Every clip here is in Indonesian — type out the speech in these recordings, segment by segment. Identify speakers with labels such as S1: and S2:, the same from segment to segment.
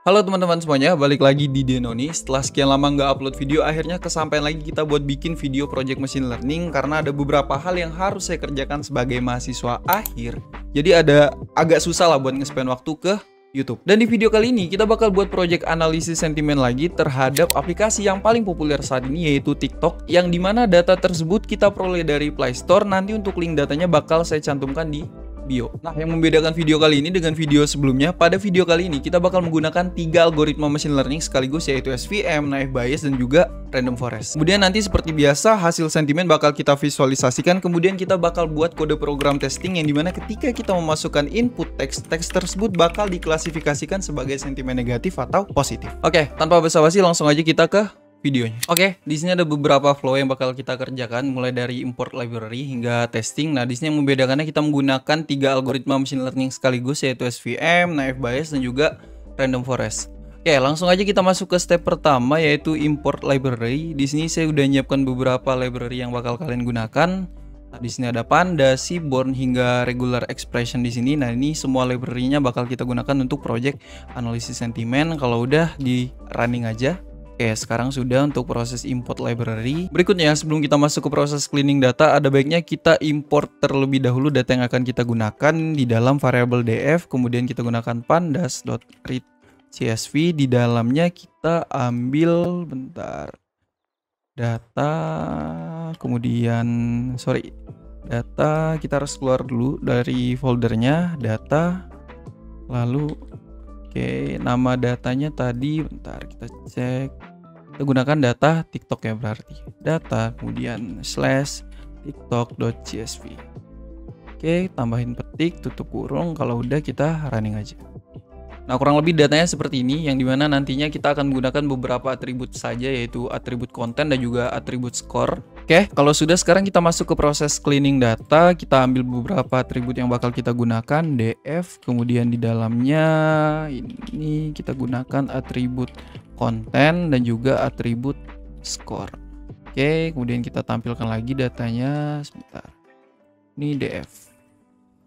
S1: Halo teman-teman semuanya, balik lagi di Denoni. Setelah sekian lama nggak upload video, akhirnya kesampaian lagi kita buat bikin video project machine learning karena ada beberapa hal yang harus saya kerjakan sebagai mahasiswa akhir. Jadi ada agak susah lah buat nge-spend waktu ke YouTube. Dan di video kali ini kita bakal buat project analisis sentimen lagi terhadap aplikasi yang paling populer saat ini, yaitu TikTok, yang dimana data tersebut kita peroleh dari Play Store. Nanti untuk link datanya bakal saya cantumkan di bio. Nah, yang membedakan video kali ini dengan video sebelumnya, pada video kali ini kita bakal menggunakan 3 algoritma machine learning sekaligus, yaitu SVM, naive Bayes, dan juga random forest. Kemudian nanti seperti biasa hasil sentimen bakal kita visualisasikan, kemudian kita bakal buat kode program testing yang dimana ketika kita memasukkan input teks tersebut bakal diklasifikasikan sebagai sentimen negatif atau positif. Oke, tanpa basa-basi langsung aja kita ke videonya. Oke, di sini ada beberapa flow yang bakal kita kerjakan, mulai dari import library hingga testing. Nah, di sini yang membedakannya kita menggunakan 3 algoritma machine learning sekaligus, yaitu SVM, naive Bayes, dan juga random forest. Oke, langsung aja kita masuk ke step pertama, yaitu import library. Di sini saya udah nyiapkan beberapa library yang bakal kalian gunakan. Nah, di sini ada Panda, Seaborn, hingga regular expression di sini. Nah, ini semua library-nya bakal kita gunakan untuk project analisis sentimen. Kalau udah di running aja. Oke, sekarang sudah untuk proses import library. Berikutnya, sebelum kita masuk ke proses cleaning data, ada baiknya kita import terlebih dahulu data yang akan kita gunakan di dalam variabel df. Kemudian kita gunakan pandas.read csv. Di dalamnya kita ambil data. Kemudian data kita harus keluar dulu dari foldernya data. Lalu oke, nama datanya tadi, kita cek. Kita gunakan data TikTok ya, berarti data kemudian /tiktok.csv. Oke, tambahin petik, tutup kurung. Kalau udah kita running aja. Nah, kurang lebih datanya seperti ini, yang dimana nantinya kita akan menggunakan beberapa atribut saja, yaitu atribut konten dan juga atribut score. Oke, kalau sudah, sekarang kita masuk ke proses cleaning data. Kita ambil beberapa atribut yang bakal kita gunakan, df, kemudian di dalamnya ini kita gunakan atribut konten dan juga atribut score. Oke, kemudian kita tampilkan lagi datanya. Sebentar, ini df.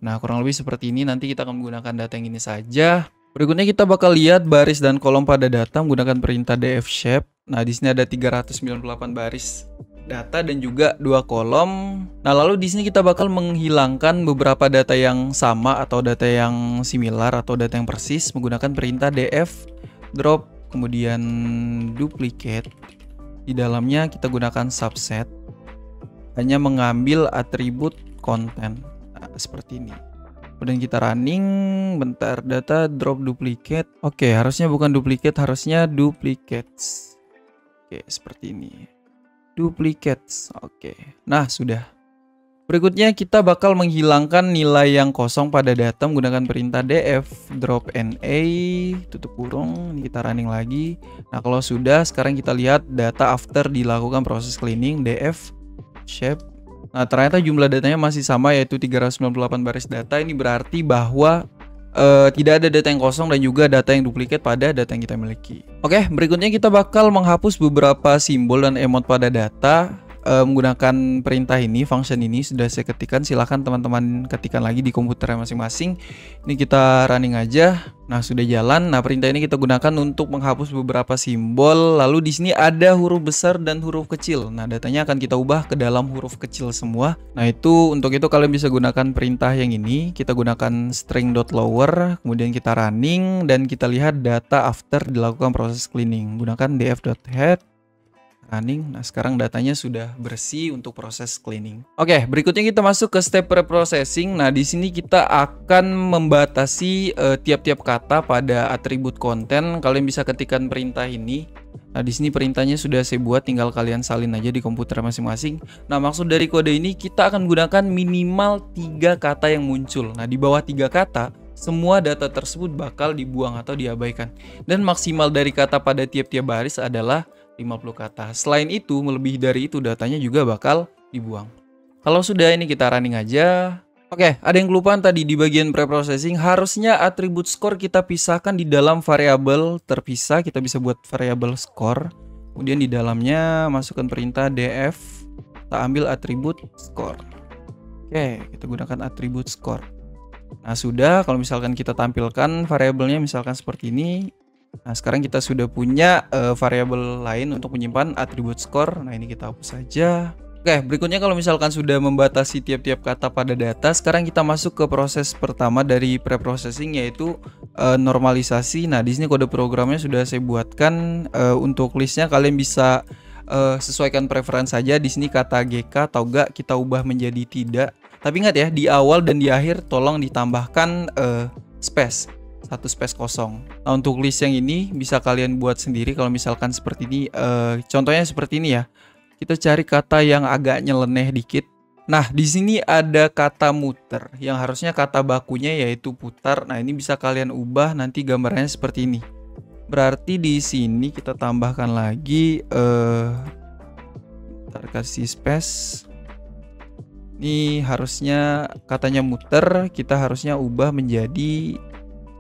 S1: Nah, kurang lebih seperti ini. Nanti kita akan menggunakan data yang ini saja. Berikutnya kita bakal lihat baris dan kolom pada data menggunakan perintah df shape. Nah, di sini ada 398 baris data dan juga 2 kolom. Nah, lalu di sini kita bakal menghilangkan beberapa data yang sama atau data yang similar atau data yang persis menggunakan perintah df drop kemudian duplicate. Di dalamnya kita gunakan subset, hanya mengambil atribut konten. Nah, seperti ini. Kemudian kita running, data drop duplicate. Oke, harusnya bukan duplicate, harusnya duplicates. Oke, seperti ini. Duplicates. Oke. Nah, sudah. Berikutnya kita bakal menghilangkan nilai yang kosong pada data menggunakan perintah df drop na, tutup kurung. Ini kita running lagi. Nah, kalau sudah, sekarang kita lihat data after dilakukan proses cleaning, df shape. Nah, ternyata jumlah datanya masih sama, yaitu 398 baris data. Ini berarti bahwa tidak ada data yang kosong dan juga data yang duplikat pada data yang kita miliki. Oke, berikutnya kita bakal menghapus beberapa simbol dan emot pada data menggunakan perintah ini, function ini sudah saya ketikkan. Silahkan teman-teman ketikkan lagi di komputer masing-masing. Ini kita running aja. Nah, sudah jalan. Nah, perintah ini kita gunakan untuk menghapus beberapa simbol. Lalu di sini ada huruf besar dan huruf kecil. Nah, datanya akan kita ubah ke dalam huruf kecil semua. Nah, untuk itu kalian bisa gunakan perintah yang ini. Kita gunakan string.lower, kemudian kita running dan kita lihat data after dilakukan proses cleaning. Gunakan df.head running. Nah, sekarang datanya sudah bersih untuk proses cleaning. Oke, berikutnya kita masuk ke step preprocessing. Nah, di sini kita akan membatasi tiap-tiap kata pada atribut konten. Kalian bisa ketikkan perintah ini. Nah, di sini perintahnya sudah saya buat, tinggal kalian salin aja di komputer masing-masing. Nah, maksud dari kode ini kita akan gunakan minimal 3 kata yang muncul. Nah, di bawah 3 kata semua data tersebut bakal dibuang atau diabaikan. Dan maksimal dari kata pada tiap-tiap baris adalah 50 kata. Selain itu, melebihi dari itu datanya juga bakal dibuang. Kalau sudah, ini kita running aja. Oke, ada yang kelupaan tadi di bagian preprocessing. Harusnya atribut score kita pisahkan di dalam variabel terpisah. Kita bisa buat variabel score. Kemudian di dalamnya masukkan perintah df. Kita ambil atribut score. Oke, kita gunakan atribut score. Nah, sudah. Kalau misalkan kita tampilkan variabelnya misalkan seperti ini. Nah, sekarang kita sudah punya variabel lain untuk menyimpan atribut skor. Nah, ini kita hapus saja. Oke, berikutnya kalau misalkan sudah membatasi tiap-tiap kata pada data, sekarang kita masuk ke proses pertama dari preprocessing, yaitu normalisasi. Nah, di sini kode programnya sudah saya buatkan. Untuk listnya kalian bisa sesuaikan preferensi saja. Di sini kata GK atau gak kita ubah menjadi tidak. Tapi ingat ya, di awal dan di akhir tolong ditambahkan space. Satu space kosong. Nah, untuk list yang ini bisa kalian buat sendiri kalau misalkan seperti ini. Contohnya seperti ini ya. Kita cari kata yang agak nyeleneh dikit. Nah, di sini ada kata muter yang harusnya kata bakunya yaitu putar. Nah, ini bisa kalian ubah nanti gambarnya seperti ini. Berarti di sini kita tambahkan lagi kasih space. Ini harusnya katanya muter, kita harusnya ubah menjadi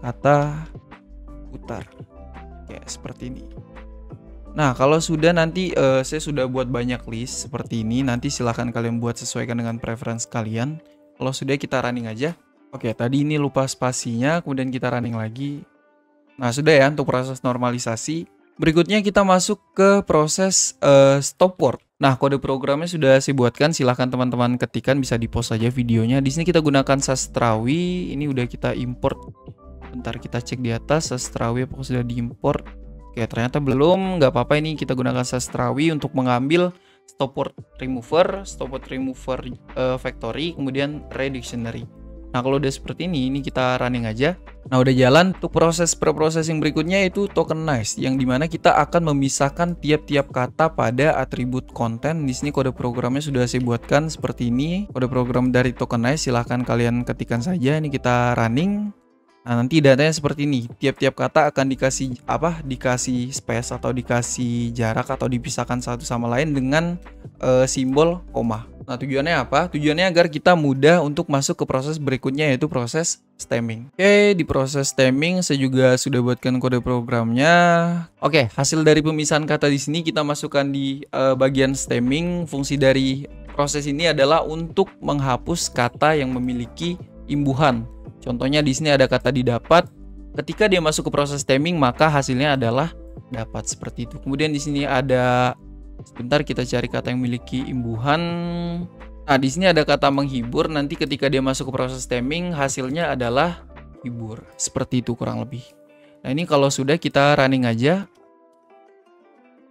S1: kata putar. Kayak seperti ini. Nah, kalau sudah nanti saya sudah buat banyak list seperti ini. Nanti silahkan kalian buat sesuaikan dengan preferensi kalian. Kalau sudah kita running aja. Oke, tadi ini lupa spasinya, kemudian kita running lagi. Nah, sudah ya untuk proses normalisasi. Berikutnya kita masuk ke proses stop word. Nah, kode programnya sudah saya buatkan. Silahkan teman-teman ketikan, bisa di post saja videonya. Di sini kita gunakan sastrawi. Ini udah kita import. Bentar, kita cek di atas sastrawi apakah sudah diimport. Oke, ternyata belum. Nggak apa-apa, ini kita gunakan sastrawi untuk mengambil stop word remover factory, kemudian redictionary. Nah, kalau udah seperti ini kita running aja. Nah, udah jalan. Untuk proses preprocessing berikutnya itu tokenize, yang dimana kita akan memisahkan tiap-tiap kata pada atribut konten. Di sini kode programnya sudah saya buatkan seperti ini. Kode program dari tokenize silahkan kalian ketikkan saja. Ini kita running. Nah, nanti datanya seperti ini. Tiap-tiap kata akan dikasih dikasih space atau dikasih jarak atau dipisahkan satu sama lain dengan simbol koma. Nah, tujuannya apa? Tujuannya agar kita mudah untuk masuk ke proses berikutnya, yaitu proses stemming. Oke, di proses stemming saya juga sudah buatkan kode programnya. Oke, hasil dari pemisahan kata di sini kita masukkan di bagian stemming. Fungsi dari proses ini adalah untuk menghapus kata yang memiliki imbuhan. Contohnya di sini ada kata didapat. Ketika dia masuk ke proses stemming, maka hasilnya adalah dapat seperti itu. Kemudian di sini ada, sebentar kita cari kata yang memiliki imbuhan. Nah, di sini ada kata menghibur. Nanti ketika dia masuk ke proses stemming, hasilnya adalah hibur. Seperti itu kurang lebih. Nah, ini kalau sudah kita running aja.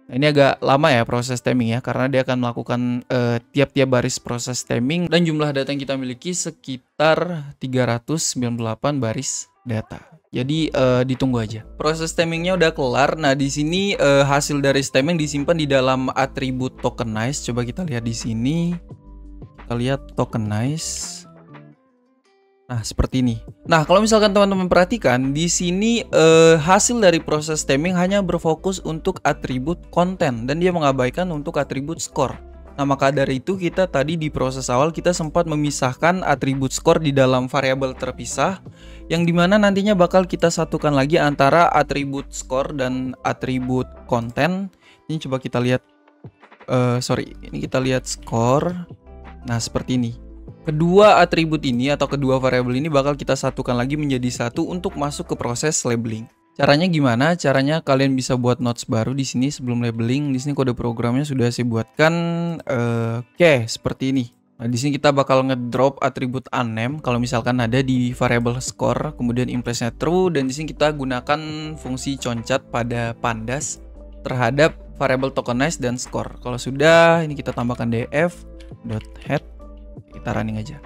S1: Nah, ini agak lama ya proses stemming ya, karena dia akan melakukan tiap-tiap baris proses stemming, dan jumlah data yang kita miliki sekitar 398 baris data. Jadi ditunggu aja. Proses stemmingnya udah kelar. Nah, di sini hasil dari stemming disimpan di dalam atribut tokenize. Coba kita lihat di sini. Kita lihat tokenize. Nah, seperti ini. Nah, kalau misalkan teman-teman perhatikan, di sini hasil dari proses stemming hanya berfokus untuk atribut konten, dan dia mengabaikan untuk atribut skor. Nah, maka dari itu kita tadi di proses awal kita sempat memisahkan atribut skor di dalam variabel terpisah, yang dimana nantinya bakal kita satukan lagi antara atribut skor dan atribut konten. Ini coba kita lihat, ini kita lihat skor. Nah, seperti ini. Kedua atribut ini atau kedua variabel ini bakal kita satukan lagi menjadi satu untuk masuk ke proses labeling. Caranya gimana? Caranya kalian bisa buat notes baru di sini sebelum labeling. Di sini kode programnya sudah saya buatkan. Oke, seperti ini. Nah, di sini kita bakal ngedrop atribut unnamed kalau misalkan ada di variabel score, kemudian impressnya true, dan di sini kita gunakan fungsi concat pada pandas terhadap variabel tokenize dan score. Kalau sudah, ini kita tambahkan df.head. Kita running aja.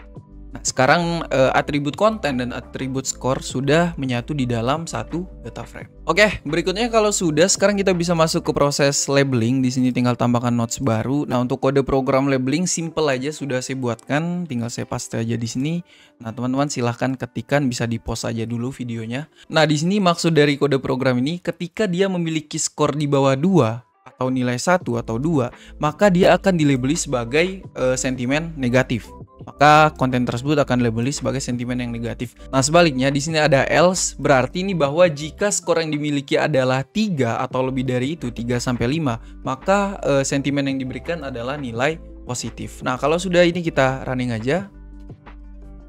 S1: Nah, sekarang atribut konten dan atribut skor sudah menyatu di dalam satu data frame. Oke, berikutnya kalau sudah, sekarang kita bisa masuk ke proses labeling. Di sini tinggal tambahkan notes baru. Nah, untuk kode program labeling simple aja sudah saya buatkan, tinggal saya paste aja di sini. Nah, teman-teman silahkan ketikan, bisa di-pause aja dulu videonya. Nah, di sini maksud dari kode program ini, ketika dia memiliki skor di bawah 2 atau nilai 1 atau 2, maka dia akan dilabeli sebagai sentimen negatif. Maka konten tersebut akan dilabeli sebagai sentimen yang negatif. Nah, sebaliknya di sini ada else, berarti ini bahwa jika skor yang dimiliki adalah 3 atau lebih dari itu, 3 sampai 5, maka sentimen yang diberikan adalah nilai positif. Nah, kalau sudah ini kita running aja.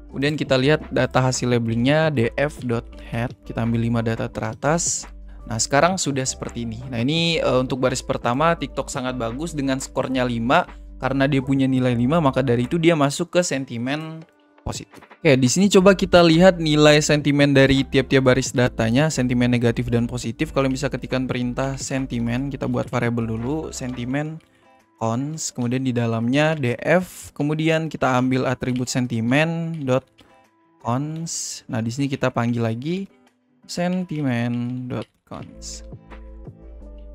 S1: Kemudian kita lihat data hasil labelingnya df.head, kita ambil 5 data teratas. Nah, sekarang sudah seperti ini. Nah, ini untuk baris pertama TikTok sangat bagus dengan skornya 5. Karena dia punya nilai 5, maka dari itu dia masuk ke sentimen positif. Oke, di sini coba kita lihat nilai sentimen dari tiap-tiap baris datanya, sentimen negatif dan positif. Kalau bisa ketikkan perintah sentimen, kita buat variabel dulu, sentimen cons, kemudian di dalamnya df, kemudian kita ambil atribut sentimen dot cons. Nah, di sini kita panggil lagi sentimen dot cons.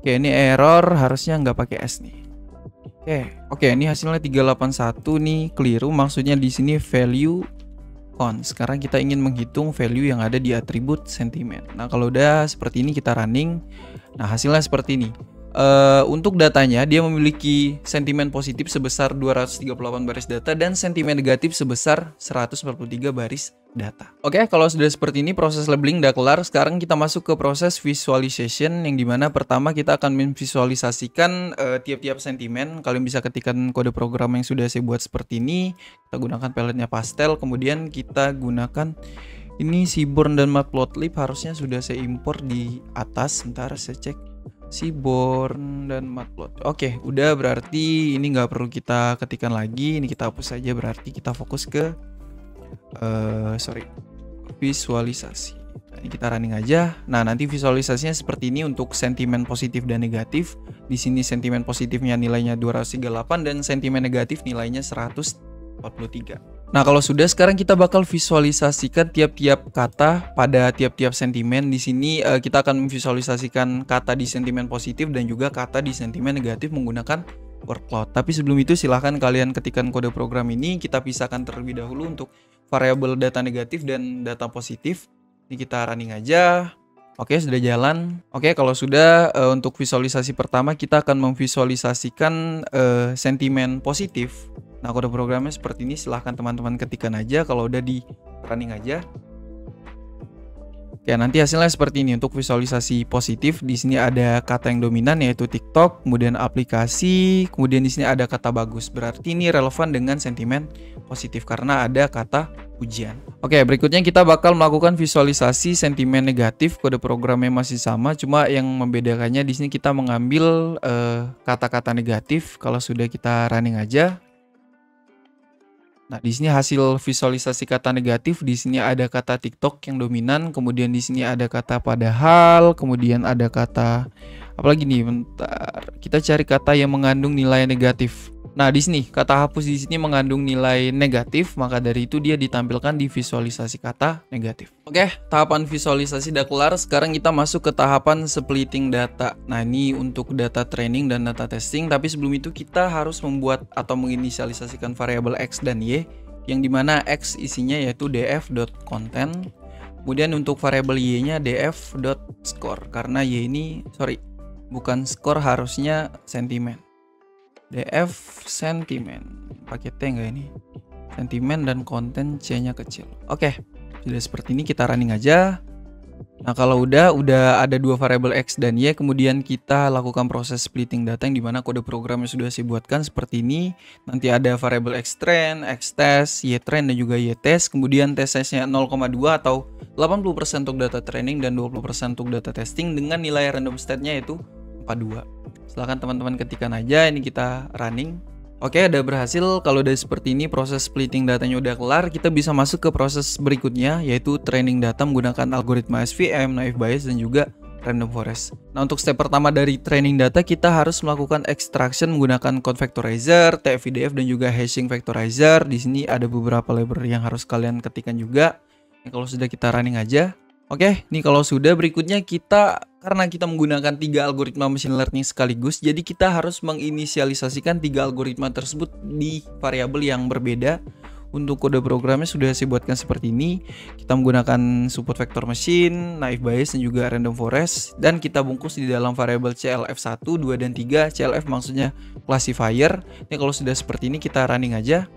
S1: Oke, ini error, harusnya nggak pakai s nih. Oke, ini hasilnya 381 nih, keliru. Maksudnya di sini value cons. Sekarang kita ingin menghitung value yang ada di atribut sentimen. Nah, kalau udah seperti ini kita running. Nah, hasilnya seperti ini. Untuk datanya dia memiliki sentimen positif sebesar 238 baris data dan sentimen negatif sebesar 143 baris data. Oke, kalau sudah seperti ini proses labeling udah kelar. Sekarang kita masuk ke proses visualization, yang dimana pertama kita akan memvisualisasikan tiap-tiap sentimen. Kalian bisa ketikkan kode program yang sudah saya buat seperti ini. Kita gunakan paletnya pastel, kemudian kita gunakan ini Seaborn dan Matplotlib, harusnya sudah saya impor di atas. Sebentar saya cek. Seaborn dan Matplotlib. Oke, udah, berarti ini nggak perlu kita ketikkan lagi. Ini kita hapus saja, berarti kita fokus ke visualisasi. Ini kita running aja. Nah, nanti visualisasinya seperti ini untuk sentimen positif dan negatif. Di sini sentimen positifnya nilainya 238 dan sentimen negatif nilainya 143. Nah, kalau sudah, sekarang kita bakal visualisasikan tiap-tiap kata pada tiap-tiap sentimen. Di sini kita akan memvisualisasikan kata di sentimen positif dan juga kata di sentimen negatif menggunakan word cloud. Tapi sebelum itu silahkan kalian ketikkan kode program ini. Kita pisahkan terlebih dahulu untuk variabel data negatif dan data positif. Ini kita running aja. Oke, sudah jalan. Oke, kalau sudah, untuk visualisasi pertama kita akan memvisualisasikan sentimen positif. Nah, kode programnya seperti ini, silahkan teman-teman ketikkan aja kalau udah di running aja. Oke, nanti hasilnya seperti ini untuk visualisasi positif. Di sini ada kata yang dominan yaitu TikTok, kemudian aplikasi, kemudian di sini ada kata bagus. Berarti ini relevan dengan sentimen positif karena ada kata ujian. Oke, berikutnya kita bakal melakukan visualisasi sentimen negatif. Kode programnya masih sama, cuma yang membedakannya di sini kita mengambil kata-kata negatif. Kalau sudah, kita running aja. Nah, di sini hasil visualisasi kata negatif. Di sini ada kata TikTok yang dominan, kemudian di sini ada kata padahal, kemudian ada kata apa lagi nih? Bentar. Kita cari kata yang mengandung nilai negatif. Nah, di sini kata hapus di sini mengandung nilai negatif, maka dari itu dia ditampilkan di visualisasi kata negatif. Oke, tahapan visualisasi udah kelar. Sekarang kita masuk ke tahapan splitting data. Nah, ini untuk data training dan data testing, tapi sebelum itu kita harus membuat atau menginisialisasikan variabel X dan Y, yang dimana X isinya yaitu df.content. Kemudian untuk variabel Y-nya df.score, karena Y ini, bukan skor, harusnya sentimen. df sentimen, pakai T enggak ini? Sentimen dan konten C-nya kecil. Oke, sudah seperti ini, kita running aja. Nah, kalau udah ada dua variabel X dan Y, kemudian kita lakukan proses splitting data yang dimana kode programnya sudah saya buatkan seperti ini. Nanti ada variabel X trend, X test, Y trend dan juga Y test. Kemudian test-nya 0,2 atau 80% untuk data training dan 20% untuk data testing dengan nilai random state-nya yaitu 42. Silahkan teman-teman ketikkan aja, ini kita running. Oke, udah berhasil. Kalau udah seperti ini, proses splitting datanya udah kelar, kita bisa masuk ke proses berikutnya yaitu training data menggunakan algoritma SVM, naive Bayes dan juga random forest. Nah, untuk step pertama dari training data, kita harus melakukan extraction menggunakan code vectorizer, TF-IDF dan juga hashing vectorizer. Di sini ada beberapa library yang harus kalian ketikkan juga. Nah, kalau sudah, kita running aja. Oke, ini kalau sudah, berikutnya karena kita menggunakan 3 algoritma machine learning sekaligus, jadi kita harus menginisialisasikan 3 algoritma tersebut di variabel yang berbeda. Untuk kode programnya sudah saya buatkan seperti ini. Kita menggunakan support vector machine, naive Bayes dan juga random forest, dan kita bungkus di dalam variabel CLF1, 2 dan 3. CLF maksudnya classifier. Ini kalau sudah seperti ini, kita running aja.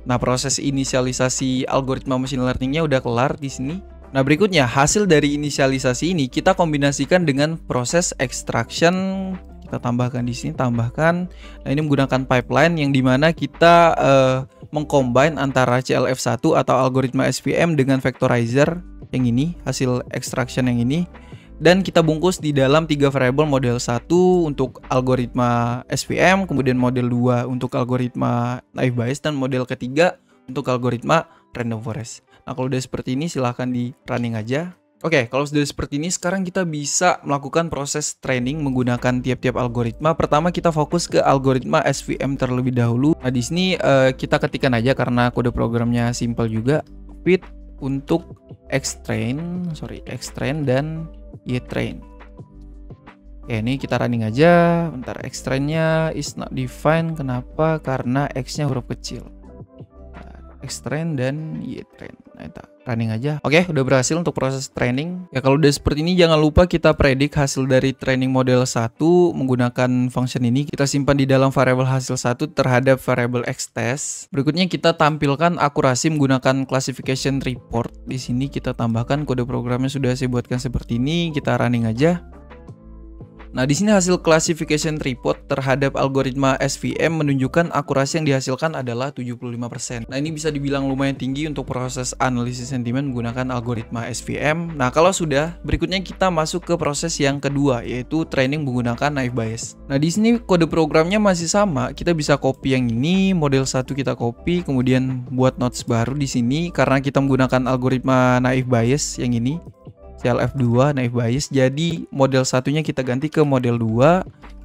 S1: Nah, proses inisialisasi algoritma machine learningnya udah kelar di sini. Nah, berikutnya hasil dari inisialisasi ini kita kombinasikan dengan proses extraction. Kita tambahkan di sini, tambahkan. Nah, ini menggunakan pipeline yang dimana kita mengcombine antara CLF1 atau algoritma SVM dengan vectorizer yang ini, hasil extraction yang ini. dan kita bungkus di dalam 3 variabel, model 1 untuk algoritma SVM, kemudian model 2 untuk algoritma naive Bayes, dan model ketiga untuk algoritma random forest. Nah, kalau udah seperti ini silahkan di running aja. Oke, kalau sudah seperti ini sekarang kita bisa melakukan proses training menggunakan tiap-tiap algoritma. Pertama kita fokus ke algoritma SVM terlebih dahulu. Nah, di sini kita ketikkan aja karena kode programnya simple juga. Fit untuk xtrain dan ytrain. Oke, ini kita running aja. Bentar, xtrain-nya is not defined. Kenapa? Karena x-nya huruf kecil. Xtrain dan ytrain. Nah, kita running aja. Oke, udah berhasil untuk proses training. Ya, kalau udah seperti ini jangan lupa kita predik hasil dari training model 1 menggunakan function ini. Kita simpan di dalam variabel hasil 1 terhadap variabel xtest. Berikutnya kita tampilkan akurasi menggunakan classification report. Di sini kita tambahkan kode programnya sudah saya buatkan seperti ini. Kita running aja. Nah, di sini hasil classification report terhadap algoritma SVM menunjukkan akurasi yang dihasilkan adalah 75%. Nah, ini bisa dibilang lumayan tinggi untuk proses analisis sentimen menggunakan algoritma SVM. Nah, kalau sudah, berikutnya kita masuk ke proses yang kedua, yaitu training menggunakan naive Bayes. Nah, di sini kode programnya masih sama. Kita bisa copy yang ini, model 1 kita copy, kemudian buat notes baru di sini karena kita menggunakan algoritma naive Bayes yang ini. CLF2 naive Bayes, jadi model satunya kita ganti ke model 2,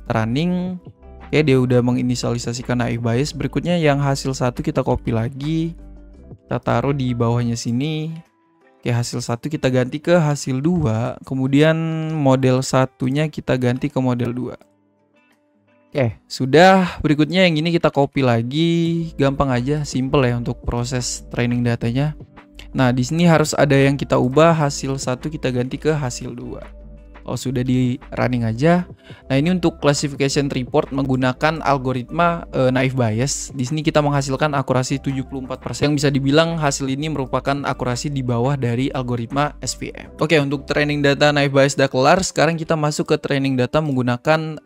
S1: running. Oke, dia udah menginisialisasikan naive Bayes. Berikutnya yang hasil 1 kita copy lagi, kita taruh di bawahnya sini. Oke, hasil 1 kita ganti ke hasil 2, kemudian model satunya kita ganti ke model 2. Oke, sudah. Berikutnya yang ini kita copy lagi, gampang aja, simple ya untuk proses training datanya. Nah, di sini harus ada yang kita ubah, hasil 1 kita ganti ke hasil 2. Kalau sudah di running aja. Nah, ini untuk classification report menggunakan algoritma naive Bayes. Di sini kita menghasilkan akurasi 74% yang bisa dibilang hasil ini merupakan akurasi di bawah dari algoritma SVM. Oke, untuk training data naive Bayes udah kelar. Sekarang kita masuk ke training data menggunakan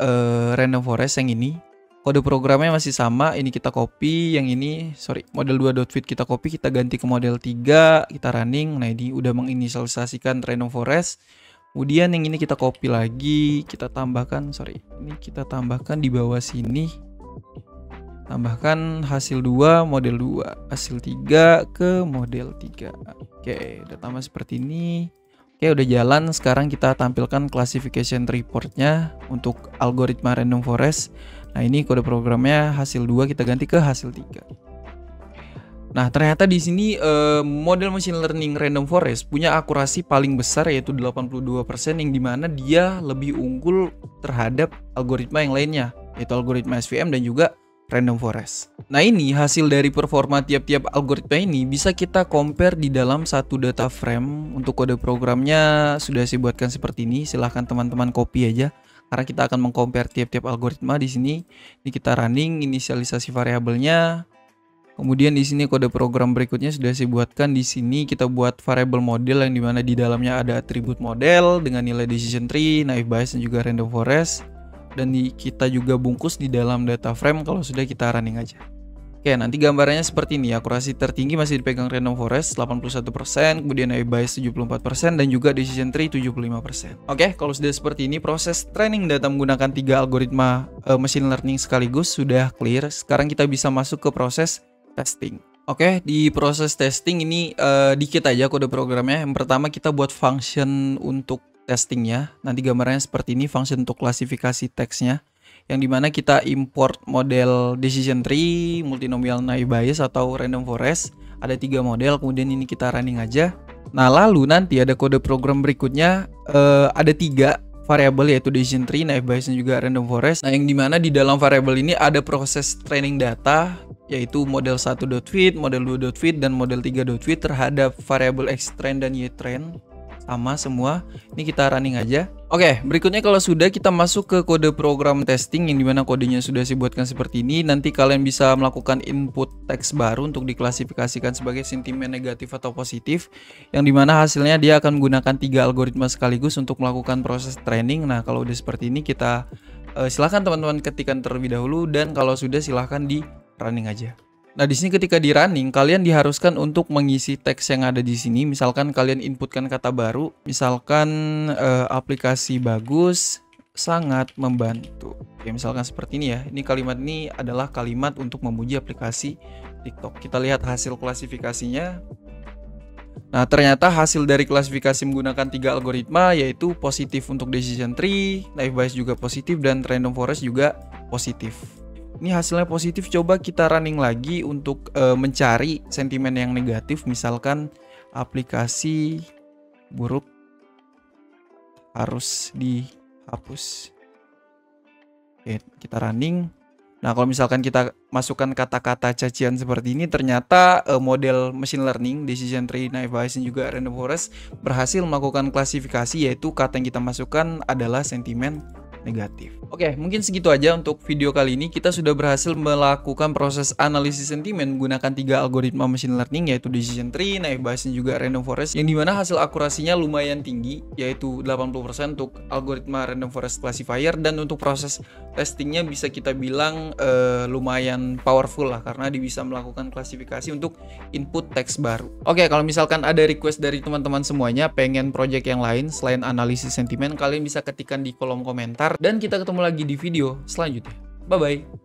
S1: random forest yang ini. Kode programnya masih sama, ini kita copy, yang ini, model 2.fit kita copy, kita ganti ke model 3, kita running. Nah, ini udah menginisialisasikan random forest. Kemudian yang ini kita copy lagi, kita tambahkan, ini kita tambahkan di bawah sini. Tambahkan hasil 2, model 2, hasil 3 ke model 3. Oke, udah tambah seperti ini. Oke, udah jalan. Sekarang kita tampilkan classification reportnya untuk algoritma random forest. Nah, ini kode programnya hasil 2 kita ganti ke hasil 3. Nah, ternyata di sini model machine learning random forest punya akurasi paling besar yaitu 82%, yang dimana dia lebih unggul terhadap algoritma yang lainnya, yaitu algoritma SVM dan juga random forest. Nah, ini hasil dari performa tiap-tiap algoritma ini bisa kita compare di dalam satu data frame. Untuk kode programnya sudah saya buatkan seperti ini. Silahkan teman-teman copy aja karena kita akan mengcompare tiap-tiap algoritma di sini. Ini kita running, inisialisasi variabelnya. Kemudian di sini kode program berikutnya sudah saya buatkan. Di sini kita buat variabel model yang dimana di dalamnya ada atribut model dengan nilai decision tree, naive Bayes dan juga random forest. Dan kita juga bungkus di dalam data frame kalau sudah kita running aja. Oke, nanti gambarannya seperti ini. Akurasi tertinggi masih dipegang random forest 81%, kemudian naive Bayes 74% dan juga decision tree 75%. Oke, kalau sudah seperti ini proses training data menggunakan 3 algoritma machine learning sekaligus sudah clear. Sekarang kita bisa masuk ke proses testing. Oke, di proses testing ini dikit aja kode programnya. Yang pertama kita buat function untuk testingnya. Nanti gambarnya seperti ini, function untuk klasifikasi teksnya, yang dimana kita import model decision tree, multinomial naive Bayes atau random forest. Ada 3 model, kemudian ini kita running aja. Nah, lalu nanti ada kode program berikutnya, ada 3 variabel yaitu decision tree, naive Bayes dan juga random forest. Nah, yang dimana di dalam variabel ini ada proses training data yaitu model 1.fit, model 2.fit dan model 3.fit terhadap variabel xtrain dan ytrain. Sama semua. Ini kita running aja. Oke, berikutnya kalau sudah kita masuk ke kode program testing yang dimana kodenya sudah saya buatkan seperti ini. Nanti kalian bisa melakukan input teks baru untuk diklasifikasikan sebagai sentimen negatif atau positif, yang dimana hasilnya dia akan menggunakan 3 algoritma sekaligus untuk melakukan proses training. Nah, kalau udah seperti ini kita silahkan teman-teman ketikkan terlebih dahulu, dan kalau sudah silahkan di running aja. Nah, di sini ketika di running, kalian diharuskan untuk mengisi teks yang ada di sini. Misalkan kalian inputkan kata baru, misalkan aplikasi bagus, sangat membantu. Oke, misalkan seperti ini ya. Ini kalimat ini adalah kalimat untuk memuji aplikasi TikTok. Kita lihat hasil klasifikasinya. Nah, ternyata hasil dari klasifikasi menggunakan 3 algoritma yaitu positif untuk decision tree, naive Bayes juga positif, dan random forest juga positif. Ini hasilnya positif, coba kita running lagi untuk mencari sentimen yang negatif, misalkan aplikasi buruk harus dihapus. Oke, kita running. Nah, kalau misalkan kita masukkan kata-kata cacian seperti ini, ternyata model machine learning, decision tree, naive Bayes, dan juga random forest berhasil melakukan klasifikasi, yaitu kata yang kita masukkan adalah sentimen negatif. Oke, mungkin segitu aja untuk video kali ini. Kita sudah berhasil melakukan proses analisis sentimen menggunakan 3 algoritma machine learning, yaitu decision tree, naive Bayes, dan juga random forest, yang dimana hasil akurasinya lumayan tinggi, yaitu 80% untuk algoritma random forest classifier, dan untuk proses testingnya bisa kita bilang lumayan powerful lah, karena bisa melakukan klasifikasi untuk input teks baru. Oke, kalau misalkan ada request dari teman-teman semuanya pengen project yang lain selain analisis sentimen, kalian bisa ketikkan di kolom komentar, dan kita ketemu lagi di video selanjutnya. Bye bye.